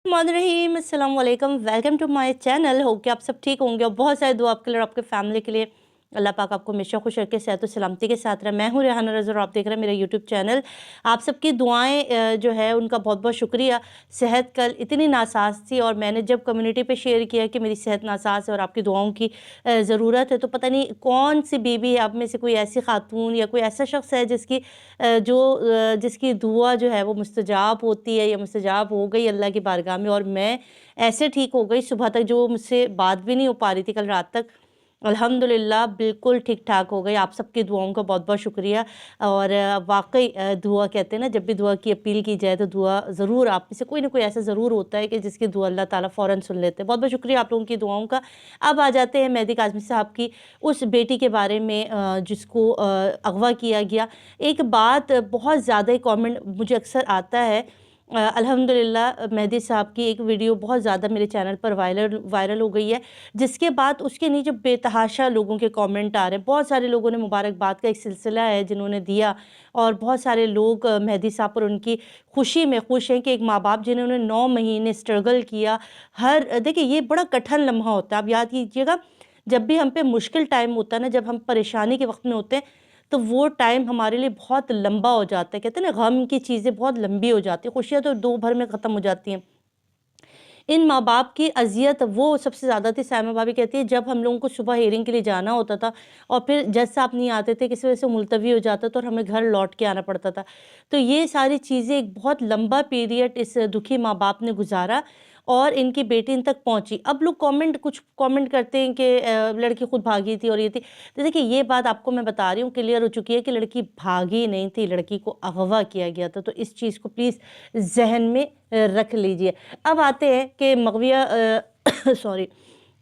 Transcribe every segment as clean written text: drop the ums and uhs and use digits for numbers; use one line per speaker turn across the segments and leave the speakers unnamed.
रहीम अस्सलाम वालेकुम, welcome to my channel. हो कि आप सब ठीक होंगे और बहुत सारे दुआ आपके लिए और आपके फैमिली के लिए। अल्लाह पाक आपको हमेशा खुश रखे, सेहत और सलामती के साथ रहे। मैं हूँ रेहाना रज़ा और आप देख रहे हैं मेरा यूट्यूब चैनल। आप सबकी दुआएं जो है उनका बहुत बहुत शुक्रिया। सेहत कल इतनी नासाज थी और मैंने जब कम्युनिटी पे शेयर किया कि मेरी सेहत नासाज है और आपकी दुआओं की ज़रूरत है, तो पता नहीं कौन सी बीबी है आप में से, कोई ऐसी खातून या कोई ऐसा शख्स है जिसकी दुआ जो है वो मुस्तजाब होती है या मुस्तजाब हो गई अल्लाह की बारगाह में। और मैं ऐसे ठीक हो गई सुबह तक, जो मुझसे बात भी नहीं हो पा रही थी कल रात तक, अल्हम्दुलिल्लाह बिल्कुल ठीक ठाक हो गई। आप सबकी दुआओं का बहुत बहुत शुक्रिया। और वाकई दुआ कहते हैं ना, जब भी दुआ की अपील की जाए तो दुआ ज़रूर, आप में से कोई ना कोई ऐसा ज़रूर होता है कि जिसकी दुआ अल्लाह ताला फ़ौरन सुन लेते हैं। बहुत बहुत शुक्रिया आप लोगों की दुआओं का। अब आ जाते हैं मेहदी काज़मी साहब की उस बेटी के बारे में जिसको अगवा किया गया। एक बात बहुत ज़्यादा कमेंट मुझे अक्सर आता है, अल्हम्दुलिल्लाह मेहदी साहब की एक वीडियो बहुत ज़्यादा मेरे चैनल पर वायरल हो गई है, जिसके बाद उसके नीचे बेतहाशा लोगों के कमेंट आ रहे हैं। बहुत सारे लोगों ने मुबारकबाद का एक सिलसिला है जिन्होंने दिया, और बहुत सारे लोग मेहदी साहब पर उनकी खुशी में खुश हैं कि एक माँ बाप जिन्होंने 9 महीने स्ट्रगल किया। देखिए ये बड़ा कठिन लम्हा होता है, आप याद कीजिएगा, जब भी हम पे मुश्किल टाइम होता है ना, जब हम परेशानी के वक्त में होते हैं, तो वो टाइम हमारे लिए बहुत लंबा हो जाता है। कहते हैं ना, गम की चीज़ें बहुत लंबी हो जाती हैं, खुशियाँ तो 2 भर में ख़त्म हो जाती हैं। इन माँ बाप की अज़ियत वो सबसे ज़्यादा थी। सायमा भाभी कहती है, जब हम लोगों को सुबह हियरिंग के लिए जाना होता था और फिर जज साहब नहीं आते थे, किसी वजह से मुलतवी हो जाता था और हमें घर लौट के आना पड़ता था। तो ये सारी चीज़ें, एक बहुत लंबा पीरियड इस दुखी माँ बाप ने गुजारा और इनकी बेटी इन तक पहुँची। अब लोग कुछ कमेंट करते हैं कि लड़की खुद भागी थी और ये थी। तो देखिए ये बात आपको मैं बता रही हूँ, क्लियर हो चुकी है कि लड़की भागी नहीं थी, लड़की को अगवा किया गया था। तो इस चीज़ को प्लीज़ जहन में रख लीजिए। अब आते हैं कि मगविया सॉरी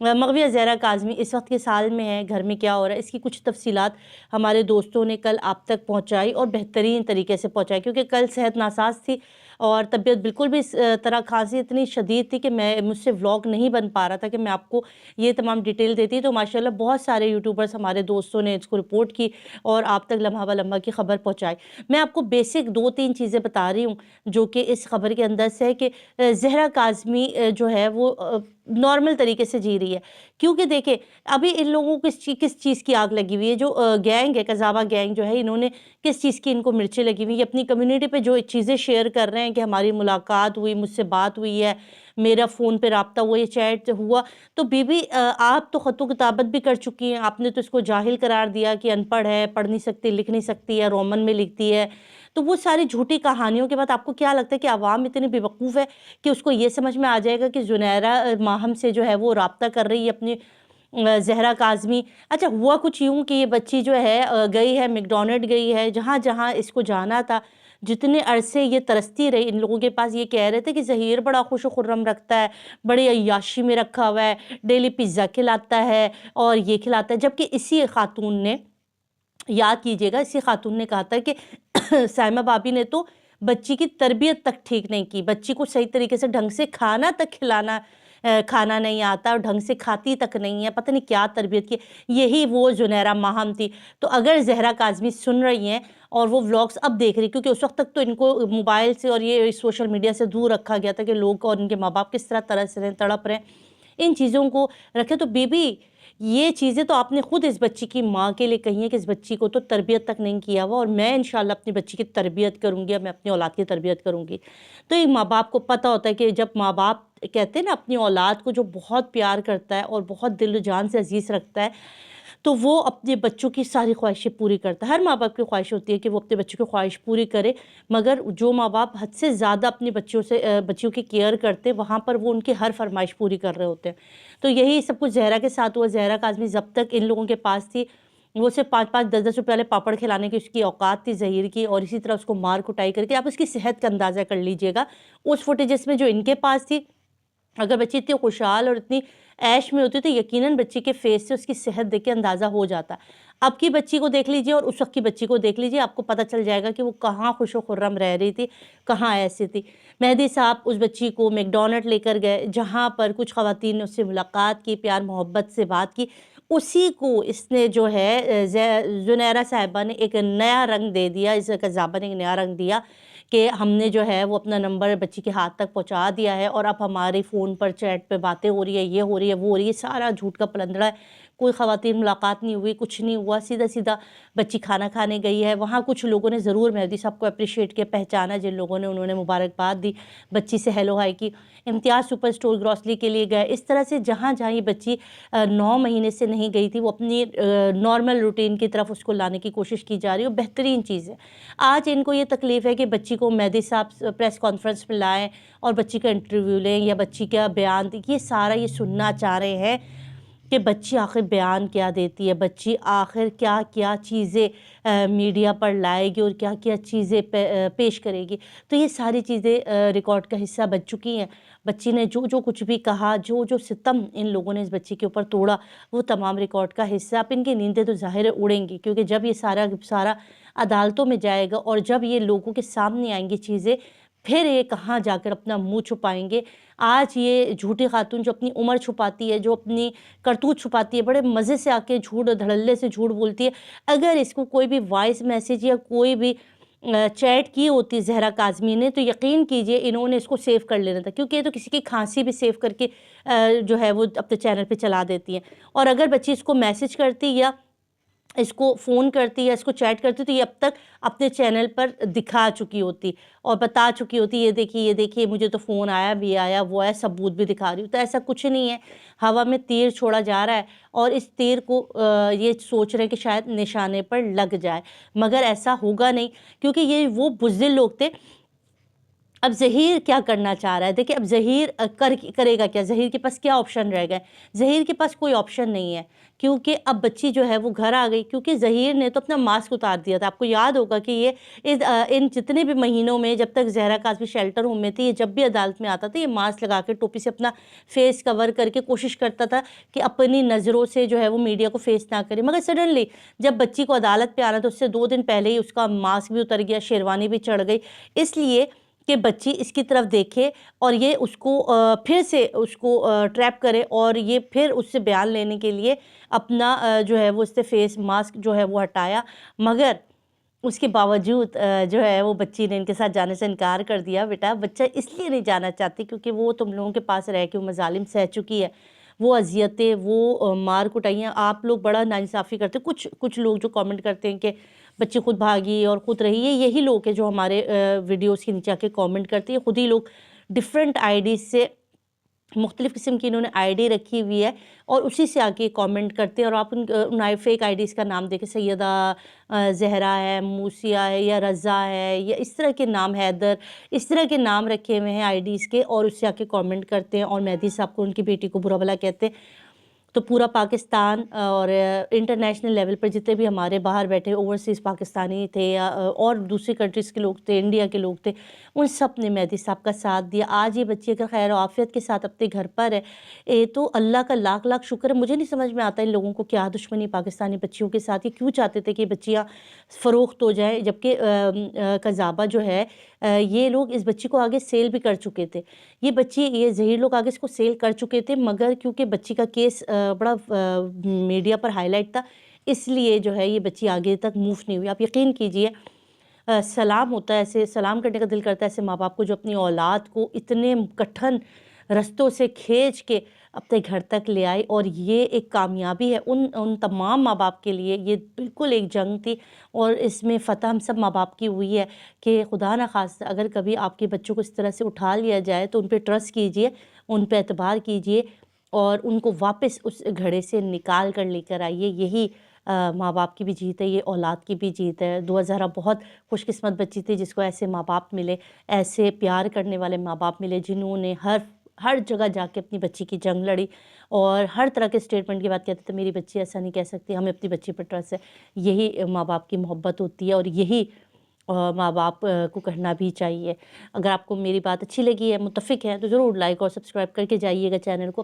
मगविया ज़हरा काज़मी इस वक्त के साल में है, घर में क्या हो रहा है, इसकी कुछ तफसीलात हमारे दोस्तों ने कल आप तक पहुंचाई और बेहतरीन तरीके से पहुंचाई, क्योंकि कल सेहत नासाज थी और तबीयत बिल्कुल भी इस तरह, खांसी इतनी शदीद थी कि मुझसे व्लॉग नहीं बन पा रहा था कि मैं आपको ये तमाम डिटेल देती। तो माशाल्लाह बहुत सारे यूट्यूबर्स हमारे दोस्तों ने इसको रिपोर्ट की और आप तक लम्हा ब लम्हा की खबर पहुँचाई। मैं आपको बेसिक 2-3 चीज़ें बता रही हूँ जो कि इस खबर के अंदर से है कि ज़हरा काज़मी जो है वो नॉर्मल तरीके से जी रही है। क्योंकि देखिए अभी इन लोगों को किस चीज़ की आग लगी हुई है, जो गैंग है, कज़ावा गैंग जो है, इन्होंने किस चीज़ की इनको मिर्चें लगी हुई है। अपनी कम्युनिटी पे जो चीज़ें शेयर कर रहे हैं कि हमारी मुलाकात हुई, मुझसे बात हुई है, मेरा फ़ोन पे राब्ता हुआ, ये चैट हुआ। तो बीबी आप तो ख़त किताबत भी कर चुकी हैं, आपने तो इसको जाहिल करार दिया कि अनपढ़ है, पढ़ नहीं सकती, लिख नहीं सकती है, रोमन में लिखती है। तो वो सारी झूठी कहानियों के बाद आपको क्या लगता है कि आवाम इतनी बेवकूफ़ है कि उसको ये समझ में आ जाएगा कि ज़ुनैरा माहम से जो है वो राब्ता कर रही है अपनी ज़हरा काज़मी। अच्छा, हुआ कुछ यूँ कि ये बच्ची जो है गई है, मैकडॉनल्ड गई है, जहाँ-जहाँ इसको जाना था, जितने अरसे ये तरसती रही इन लोगों के पास। ये कह रहे थे कि ज़हीर बड़ा खुश व खुर्रम रखता है, बड़ी अय्याशी में रखा हुआ है, डेली पिज़्ज़ा खिलाता है और ये खिलाता है। जबकि इसी खातून ने, याद कीजिएगा, इसी खातून ने कहा था कि सायमा भाभी ने तो बच्ची की तरबियत तक ठीक नहीं की, बच्ची को सही तरीके से ढंग से खाना तक खिलाना खाना नहीं आता और ढंग से खाती तक नहीं है, पता नहीं क्या तरबियत की। यही वो ज़ुनैरा माहम थी। तो अगर ज़हरा काज़मी सुन रही हैं और वो व्लॉग्स अब देख रही, क्योंकि उस वक्त तक तो इनको मोबाइल से और ये सोशल मीडिया से दूर रखा गया था कि लोग और इनके माँ बाप किस तरह तरस रहे हैं, तड़प रहे हैं, इन चीज़ों को रखें। तो बेबी, ये चीज़ें तो आपने खुद इस बच्ची की माँ के लिए कही हैं कि इस बच्ची को तो तरबियत तक नहीं किया हुआ, और मैं इंशाल्लाह अपनी बच्ची की तरबियत करूँगी, अब मैं अपनी औलाद की तरबियत करूँगी। तो एक माँ बाप को पता होता है कि जब माँ बाप कहते हैं ना, अपनी औलाद को जो बहुत प्यार करता है और बहुत दिल जान से अजीज़ रखता है, तो वो अपने बच्चों की सारी ख्वाहिशें पूरी करता है। हर माँ बाप की ख्वाहिश होती है कि वो अपने बच्चों की ख्वाहिश पूरी करे, मगर जो माँ बाप हद से ज़्यादा अपने बच्चियों की केयर करते हैं, वहाँ पर वो उनकी हर फरमाइश पूरी कर रहे होते हैं। तो यही सब कुछ ज़हरा के साथ हुआ। ज़हरा काज़मी जब तक इन लोगों के पास थी, वो सिर्फ 5-5, 10-10 रुपये वाले पापड़ खिलाने की उसकी औकात थी ज़हीर की, और इसी तरह उसको मार कुटाई करके आप उसकी सेहत का अंदाज़ा कर लीजिएगा उस फुटेजेस में जो इनके पास थी। अगर बच्ची इतनी खुशहाल और इतनी ऐश में होती तो यकीनन बच्ची के फेस से उसकी सेहत देख के अंदाज़ा हो जाता। अब की बच्ची को देख लीजिए और उस वक्त की बच्ची को देख लीजिए, आपको पता चल जाएगा कि वो कहाँ खुश व खुर्रम रह रही थी, कहाँ ऐसी थी। मेहदी साहब उस बच्ची को मैकडॉनल्ड लेकर गए, जहाँ पर कुछ ख़वातीन ने उससे मुलाकात की, प्यार मोहब्बत से बात की। उसी को इसने जो है ज़ुनैरा साहिबा ने एक नया रंग दे दिया, इस कज़ाबा ने एक नया रंग दिया کہ ہم نے جو ہے وہ اپنا نمبر بچی کے ہاتھ تک پہنچا دیا ہے اور اب ہمارے فون پر چیٹ پہ باتیں ہو رہی ہے، یہ ہو رہی ہے، وہ ہو رہی ہے، سارا جھوٹ کا پلندڑا ہے۔ کوئی خواتین ملاقات نہیں ہوئی، کچھ نہیں ہوا، سیدھا سیدھا بچی کھانا کھانے گئی ہے۔ وہاں کچھ لوگوں نے ضرور مہدی صاحب کو اپریشیٹ کیا، پہچانا، جن لوگوں نے انہوں نے مبارکباد دی، بچی سے ہیلو ہائی کی۔ امتیاز سپر اسٹور گروسری کے لیے گئے۔ اس طرح سے جہاں جہاں یہ بچی 9 مہینے سے نہیں گئی تھی، وہ اپنی نارمل روٹین کی طرف اس کو لانے کی کوشش کی جا رہی ہے، اور بہترین چیز ہے۔ آج ان کو یہ تکلیف ہے کہ بچی کو مہدی صاحب پریس کانفرنس میں لائیں اور بچی کا انٹرویو لیں یا بچی کا بیان دیں، یہ سارا یہ سننا چاہ رہے ہیں کہ بچی آخر بیان کیا دیتی ہے، بچی آخر کیا کیا چیزیں میڈیا پر لائے گی اور کیا کیا چیزیں پیش کرے گی۔ تو یہ ساری چیزیں ریکارڈ کا حصہ بن چکی ہیں۔ بچی نے جو جو کچھ بھی کہا، جو جو ستم ان لوگوں نے اس بچی کے اوپر توڑا، وہ تمام ریکارڈ کا حصہ۔ اب ان کی نیندیں تو ظاہر ہے اڑیں گی، کیونکہ جب یہ سارا عدالتوں میں جائے گا اور جب یہ لوگوں کے سامنے آئیں گی چیزیں، پھر یہ کہاں جا کر اپنا منہ چھپائیں گے۔ آج یہ جھوٹی خاتون جو اپنی عمر چھپاتی ہے، جو اپنی کرتوت چھپاتی ہے، بڑے مزے سے آ کے جھوٹ دھڑلے سے جھوٹ بولتی ہے۔ اگر اس کو کوئی بھی وائس میسیج یا کوئی بھی چیٹ کی ہوتی زہرا کاظمی نے، تو یقین کیجئے انہوں نے اس کو سیو کر لینا تھا، کیونکہ یہ تو کسی کی کھانسی بھی سیو کر کے جو ہے وہ اپنے چینل پہ چلا دیتی ہیں۔ اور اگر بچی اس کو میسیج کرتی یا اس کو فون کرتی یا اس کو چیٹ کرتی تو یہ اب تک اپنے چینل پر دکھا چکی ہوتی اور بتا چکی ہوتی، یہ دیکھیے مجھے تو فون آیا بھی آیا، وہ ہے، ثبوت بھی دکھا رہی ہوں۔ تو ایسا کچھ نہیں ہے، ہوا میں تیر چھوڑا جا رہا ہے اور اس تیر کو یہ سوچ رہے ہیں کہ شاید نشانے پر لگ جائے، مگر ایسا ہوگا نہیں، کیونکہ یہ وہ بزدل لوگ تھے۔ اب ظہیر کیا کرنا چاہ رہا ہے؟ دیکھیں اب ظہیر کرے گا کیا؟ ظہیر کے پاس کیا آپشن رہ گئے؟ ظہیر کے پاس کوئی آپشن نہیں ہے، کیونکہ اب بچی جو ہے وہ گھر آ گئی، کیونکہ ظہیر نے تو اپنا ماسک اتار دیا تھا۔ آپ کو یاد ہوگا کہ یہ ان جتنے بھی مہینوں میں جب تک زہرا کاظمی شیلٹر ہوم میں تھی، یہ جب بھی عدالت میں آتا تھا یہ ماسک لگا کے ٹوپی سے اپنا فیس کور کر کے کوشش کرتا تھا کہ اپنی نظروں سے جو ہے وہ میڈیا کو فیس نہ کرے، مگر سڈنلی جب بچی کو عدالت پہ آنا تو اس سے 2 دن پہلے ہی اس کا ماسک بھی اتر گیا، شیروانی بھی چڑھ گئی، اس لیے کہ بچی اس کی طرف دیکھے اور یہ اس کو پھر سے اس کو ٹریپ کرے اور یہ پھر اس سے بیان لینے کے لیے اپنا جو ہے وہ اس سے فیس ماسک جو ہے وہ ہٹایا، مگر اس کے باوجود جو ہے وہ بچی نے ان کے ساتھ جانے سے انکار کر دیا۔ بیٹا بچہ اس لیے نہیں جانا چاہتی کیونکہ وہ تم لوگوں کے پاس رہ کے وہ مظالم سہ چکی ہے، وہ اذیتیں، وہ مار کٹائیاں۔ آپ لوگ بڑا ناانصافی کرتے، کچھ لوگ جو کامنٹ کرتے ہیں کہ بچی خود بھاگی اور خود رہی ہے، یہی لوگ ہیں جو ہمارے ویڈیوز کے نیچے آ کے کامنٹ کرتے ہیں۔ خود ہی لوگ ڈیفرنٹ آئی ڈیز سے، مختلف قسم کی انہوں نے آئی ڈی رکھی ہوئی ہے اور اسی سے آ کے کامنٹ کرتے ہیں، اور آپ ان فیک آئی ڈیز کا نام دیکھیں، سیدہ زہرا ہے، موسیہ ہے، یا رضا ہے، یا اس طرح کے نام، حیدر، اس طرح کے نام رکھے ہوئے ہیں آئی ڈیز کے، اور اس سے آ کے کامنٹ کرتے ہیں اور مہدی صاحب کو، ان کی بیٹی کو برا بھلا کہتے ہیں۔ تو پورا پاکستان اور انٹرنیشنل لیول پر جتنے بھی ہمارے باہر بیٹھے اوورسیز پاکستانی تھے یا اور دوسری کنٹریز کے لوگ تھے، انڈیا کے لوگ تھے، ان سب نے مہدی صاحب کا ساتھ دیا۔ آج یہ بچی اگر خیر و عافیت کے ساتھ اپنے گھر پر ہے تو اللہ کا لاکھ لاکھ شکر ہے۔ مجھے نہیں سمجھ میں آتا ان لوگوں کو کیا دشمنی پاکستانی بچیوں کے ساتھ، یہ کیوں چاہتے تھے کہ بچیاں فروخت ہو جائیں، جبکہ قذابہ جو ہے یہ لوگ اس بچی کو آگے سیل بھی کر چکے تھے، یہ ظہیر لوگ آگے اس کو سیل کر چکے تھے، مگر کیونکہ بچی کا کیس بڑا میڈیا پر ہائی لائٹ تھا، اس لیے جو ہے یہ بچی آگے تک موو نہیں ہوئی۔ آپ یقین کیجئے سلام ہوتا ہے، ایسے سلام کرنے کا دل کرتا ہے ایسے ماں باپ کو جو اپنی اولاد کو اتنے کٹھن رستوں سے کھینچ کے اپنے گھر تک لے آئی، اور یہ ایک کامیابی ہے ان تمام ماں باپ کے لیے۔ یہ بالکل ایک جنگ تھی اور اس میں فتح ہم سب ماں باپ کی ہوئی ہے کہ خدا نخواستہ اگر کبھی آپ کے بچوں کو اس طرح سے اٹھا لیا جائے تو ان پہ ٹرسٹ کیجئے، ان پہ اعتبار کیجئے اور ان کو واپس اس گھڑے سے نکال کر لے کر آئیے۔ یہی ماں باپ کی بھی جیت ہے، یہ اولاد کی بھی جیت ہے۔ دعا زہرا بہت خوش قسمت بچی تھی جس کو ایسے ماں باپ ملے، ایسے پیار کرنے والے ماں باپ ملے، جنہوں نے ہر جگہ جا کے اپنی بچی کی جنگ لڑی اور ہر طرح کے اسٹیٹمنٹ کی بات کہتے تھے، میری بچی ایسا نہیں کہہ سکتی، ہمیں اپنی بچی پر ٹرسٹ ہے۔ یہی ماں باپ کی محبت ہوتی ہے اور یہی ماں باپ کو کرنا بھی چاہیے۔ اگر آپ کو میری بات اچھی لگی ہے، متفق ہے، تو ضرور لائک اور سبسکرائب کر کے جائیے گا چینل کو۔